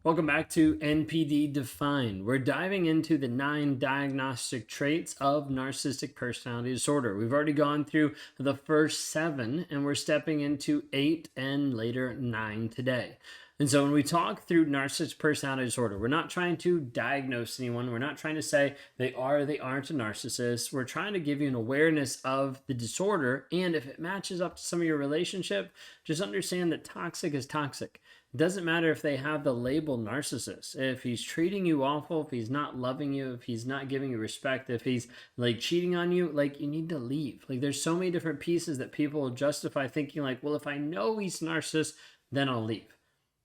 Welcome back to NPD Defined. We're diving into the 9 diagnostic traits of narcissistic personality disorder. We've already gone through the first 7, and we're stepping into 8 and later 9 today. And so when we talk through narcissistic personality disorder, we're not trying to diagnose anyone. We're not trying to say they are or they aren't a narcissist. We're trying to give you an awareness of the disorder. And if it matches up to some of your relationship, just understand that toxic is toxic. It doesn't matter if they have the label narcissist. If he's treating you awful, if he's not loving you, if he's not giving you respect, if he's like cheating on you, like you need to leave. Like there's so many different pieces that people will justify thinking like, well, if I know he's a narcissist, then I'll leave.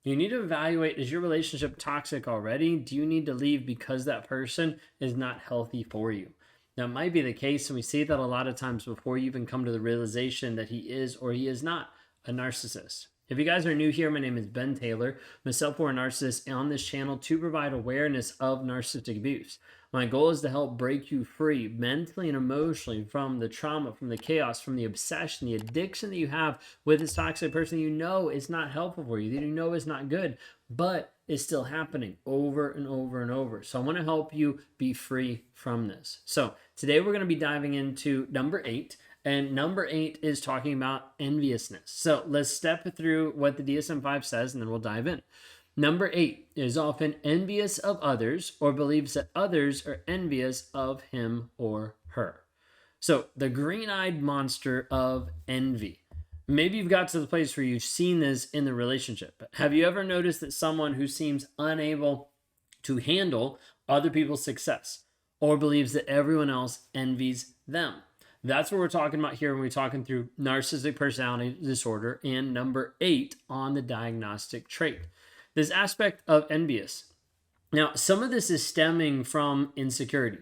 You need to evaluate, is your relationship toxic already? Do you need to leave because that person is not healthy for you? Now, it might be the case, and we see that a lot of times before you even come to the realization that he is or he is not a narcissist. If you guys are new here, my name is Ben Taylor. Myself, we're a narcissist on this channel to provide awareness of narcissistic abuse. My goal is to help break you free mentally and emotionally from the trauma, from the chaos, from the obsession, the addiction that you have with this toxic person you know is not helpful for you, that you know is not good, but is still happening over and over and over. So I want to help you be free from this. So today we're going to be diving into number 8. And number 8 is talking about enviousness. So let's step through what the DSM-5 says, and then we'll dive in. Number 8 is often envious of others or believes that others are envious of him or her. So the green-eyed monster of envy. Maybe you've got to the place where you've seen this in the relationship. But have you ever noticed that someone who seems unable to handle other people's success or believes that everyone else envies them? That's what we're talking about here when we're talking through narcissistic personality disorder and number 8 on the diagnostic trait. This aspect of envious. Now, some of this is stemming from insecurity,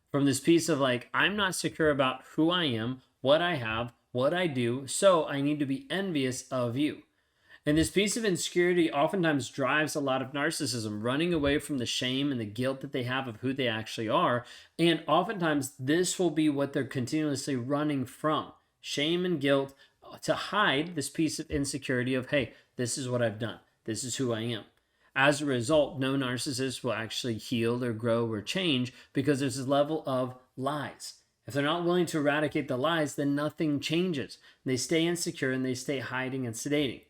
from this piece of like, I'm not secure about who I am, what I have, what I do, so I need to be envious of you. And this piece of insecurity oftentimes drives a lot of narcissism, running away from the shame and the guilt that they have of who they actually are. And oftentimes this will be what they're continuously running from, shame and guilt, to hide this piece of insecurity of, hey, this is what I've done. This is who I am. As a result, no narcissist will actually heal or grow or change because there's this level of lies. If they're not willing to eradicate the lies, then nothing changes. They stay insecure and they stay hiding and sedating.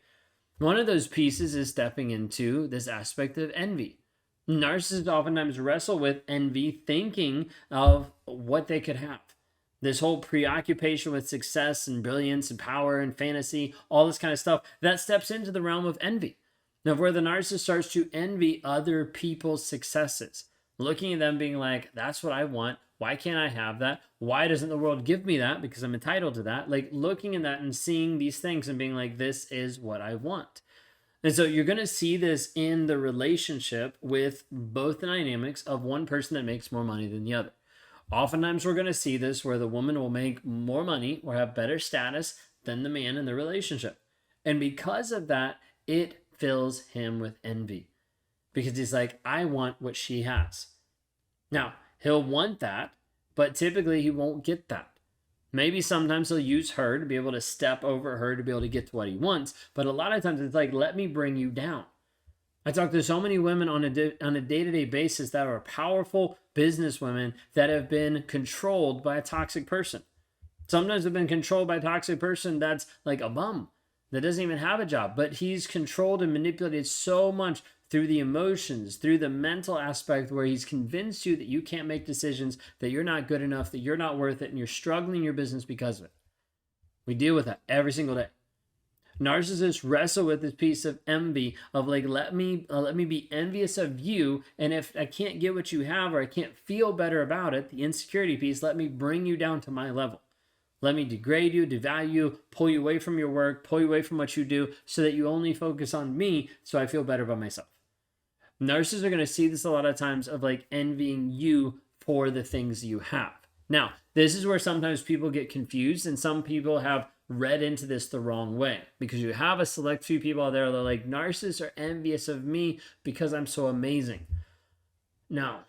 One of those pieces is stepping into this aspect of envy. Narcissists oftentimes wrestle with envy, thinking of what they could have. This whole preoccupation with success and brilliance and power and fantasy, all this kind of stuff, that steps into the realm of envy. Now, where the narcissist starts to envy other people's successes, looking at them being like, that's what I want. Why can't I have that? Why doesn't the world give me that? Because I'm entitled to that. Like looking at that and seeing these things and being like, this is what I want. And so you're going to see this in the relationship with both the dynamics of one person that makes more money than the other. Oftentimes we're going to see this where the woman will make more money or have better status than the man in the relationship. And because of that, it fills him with envy because he's like, I want what she has. Now, he'll want that, but typically he won't get that. Maybe sometimes he'll use her to be able to step over her to be able to get to what he wants, but a lot of times it's like, let me bring you down. I talk to so many women on a day-to-day basis that are powerful business women that have been controlled by a toxic person. Sometimes they've been controlled by a toxic person that's like a bum that doesn't even have a job, but he's controlled and manipulated so much through the emotions, through the mental aspect where he's convinced you that you can't make decisions, that you're not good enough, that you're not worth it, and you're struggling in your business because of it. We deal with that every single day. Narcissists wrestle with this piece of envy of like, let me be envious of you, and if I can't get what you have or I can't feel better about it, the insecurity piece, let me bring you down to my level. Let me degrade you, devalue you, pull you away from your work, pull you away from what you do so that you only focus on me so I feel better about myself. Narcissists are going to see this a lot of times of like envying you for the things you have. Now, this is where sometimes people get confused and some people have read into this the wrong way because you have a select few people out there that are like, narcissists are envious of me because I'm so amazing. No.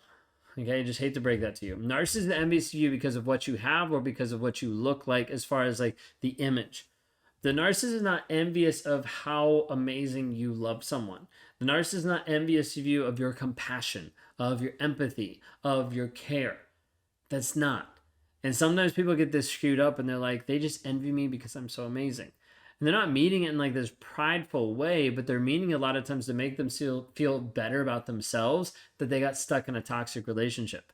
Okay, I just hate to break that to you. Narcissists are envious of you because of what you have or because of what you look like as far as like the image. The narcissist is not envious of how amazing you love someone. The narcissist is not envious of you, of your compassion, of your empathy, of your care. That's not. And sometimes people get this screwed up and they're like, they just envy me because I'm so amazing. And they're not meaning it in like this prideful way, but they're meaning a lot of times to make them feel better about themselves that they got stuck in a toxic relationship.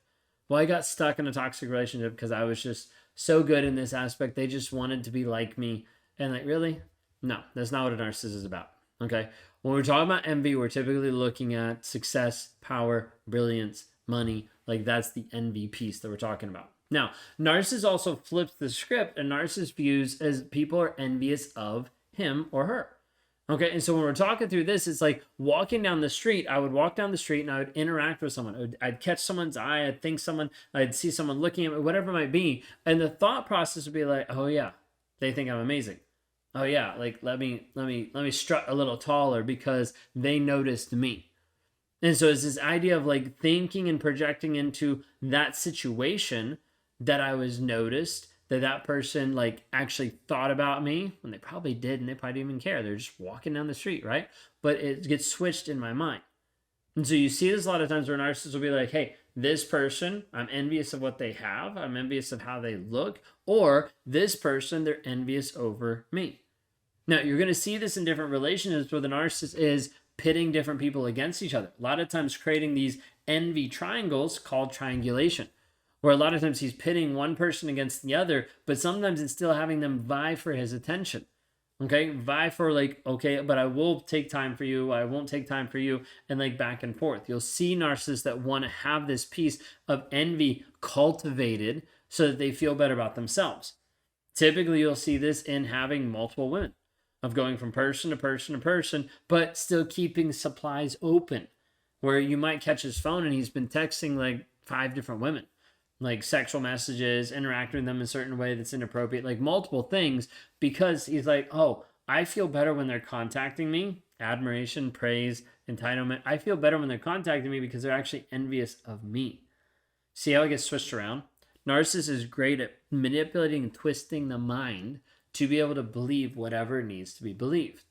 Well, I got stuck in a toxic relationship because I was just so good in this aspect. They just wanted to be like me. And like, really? No, that's not what a narcissist is about. Okay. When we're talking about envy, we're typically looking at success, power, brilliance, money. Like that's the envy piece that we're talking about. Now, narcissist also flips the script, and narcissist views as people are envious of him or her. Okay, and so when we're talking through this, it's like walking down the street. I would walk down the street and I would interact with someone. I'd catch someone's eye. I'd see someone looking at me, whatever it might be. And the thought process would be like, oh yeah, they think I'm amazing. Oh yeah, like let me strut a little taller because they noticed me. And so it's this idea of like thinking and projecting into that situation that I was noticed, that person like actually thought about me when they probably did, and they probably didn't even care. They're just walking down the street, right? But it gets switched in my mind. And so you see this a lot of times where narcissists will be like, hey, this person, I'm envious of what they have. I'm envious of how they look. Or this person, they're envious over me. Now, you're going to see this in different relationships where the narcissist is pitting different people against each other. A lot of times creating these envy triangles called triangulation, where a lot of times he's pitting one person against the other, but sometimes it's still having them vie for his attention. Okay, vie for like, okay, but I will take time for you, I won't take time for you, and like back and forth. You'll see narcissists that want to have this piece of envy cultivated so that they feel better about themselves. Typically, you'll see this in having multiple women, of going from person to person to person, but still keeping supplies open, where you might catch his phone and he's been texting like 5 different women, like sexual messages, interacting with them in a certain way that's inappropriate, like multiple things, because he's like, oh, I feel better when they're contacting me. Admiration, praise, entitlement. I feel better when they're contacting me because they're actually envious of me. See how it gets switched around? Narcissist is great at manipulating and twisting the mind to be able to believe whatever needs to be believed.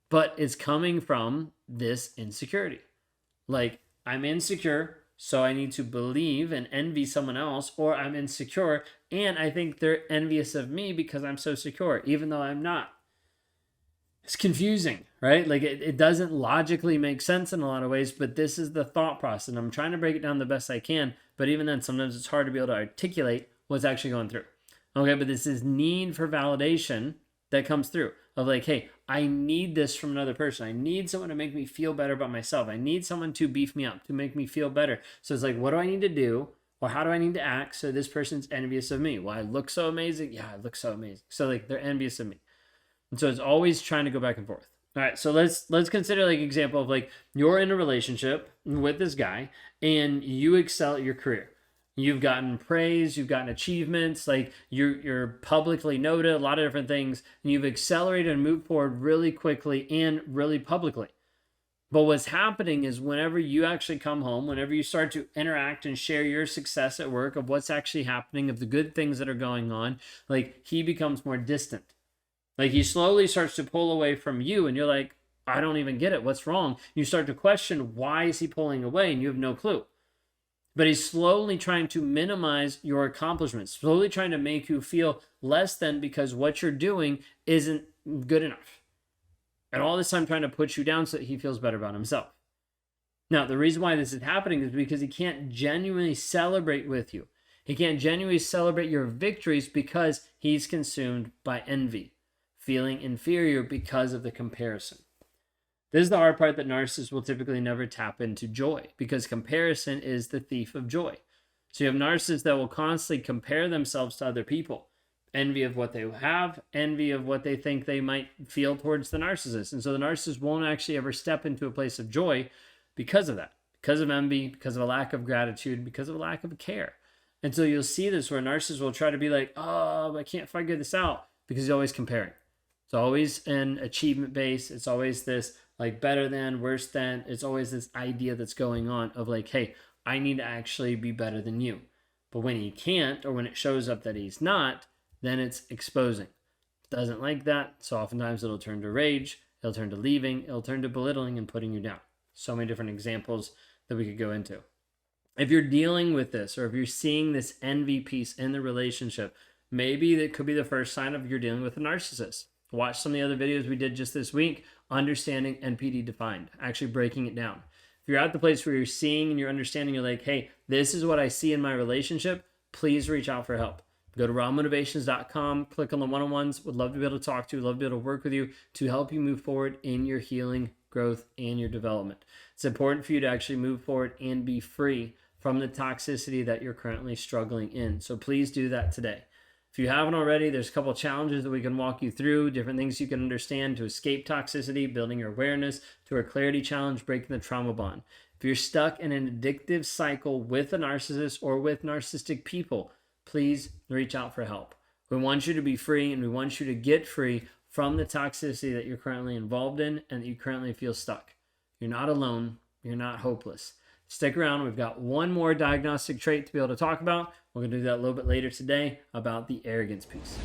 But it's coming from this insecurity. Like, I'm insecure, so I need to believe and envy someone else, or I'm insecure and I think they're envious of me because I'm so secure, even though I'm not. It's confusing, right? Like it doesn't logically make sense in a lot of ways, but this is the thought process. And I'm trying to break it down the best I can, but even then, sometimes it's hard to be able to articulate what's actually going through. Okay, but this is need for validation that comes through of like, hey, I need this from another person. I need someone to make me feel better about myself. I need someone to beef me up, to make me feel better. So it's like, what do I need to do? Or how do I need to act so this person's envious of me? Well, I look so amazing. Yeah, I look so amazing. So like they're envious of me. And so it's always trying to go back and forth. All right, so let's consider like example of like you're in a relationship with this guy and you excel at your career. You've gotten praise, you've gotten achievements, like you're publicly noted, a lot of different things, and you've accelerated and moved forward really quickly and really publicly. But what's happening is whenever you actually come home, whenever you start to interact and share your success at work of what's actually happening, of the good things that are going on, like he becomes more distant. Like he slowly starts to pull away from you and you're like, I don't even get it. What's wrong? You start to question, why is he pulling away? And you have no clue. But he's slowly trying to minimize your accomplishments, slowly trying to make you feel less than because what you're doing isn't good enough. And all this time trying to put you down so that he feels better about himself. Now, the reason why this is happening is because he can't genuinely celebrate with you. He can't genuinely celebrate your victories because he's consumed by envy, feeling inferior because of the comparison. This is the hard part, that narcissists will typically never tap into joy because comparison is the thief of joy. So you have narcissists that will constantly compare themselves to other people. Envy of what they have, envy of what they think they might feel towards the narcissist. And so the narcissist won't actually ever step into a place of joy because of that, because of envy, because of a lack of gratitude, because of a lack of care. And so you'll see this where narcissists will try to be like, oh, I can't figure this out, because he's always comparing. It's always an achievement base. It's always this like better than, worse than. It's always this idea that's going on of like, hey, I need to actually be better than you. But when he can't, or when it shows up that he's not, then it's exposing. doesn't like that. So oftentimes it'll turn to rage, it'll turn to leaving, it'll turn to belittling and putting you down. So many different examples that we could go into. If you're dealing with this, or if you're seeing this envy piece in the relationship, maybe that could be the first sign of you're dealing with a narcissist. Watch some of the other videos we did just this week, understanding NPD defined, actually breaking it down. If you're at the place where you're seeing and you're understanding, you're like, hey, this is what I see in my relationship, please reach out for help. Go to rawmotivations.com, click on the one-on-ones. Would love to be able to talk to you, love to be able to work with you to help you move forward in your healing, growth, and your development. It's important for you to actually move forward and be free from the toxicity that you're currently struggling in. So please do that today. If you haven't already, there's a couple of challenges that we can walk you through, different things you can understand to escape toxicity, building your awareness, to our clarity challenge, breaking the trauma bond. If you're stuck in an addictive cycle with a narcissist or with narcissistic people, please reach out for help. We want you to be free, and we want you to get free from the toxicity that you're currently involved in and that you currently feel stuck. You're not alone. You're not hopeless. Stick around. We've got one more diagnostic trait to be able to talk about. We're going to do that a little bit later today about the arrogance piece.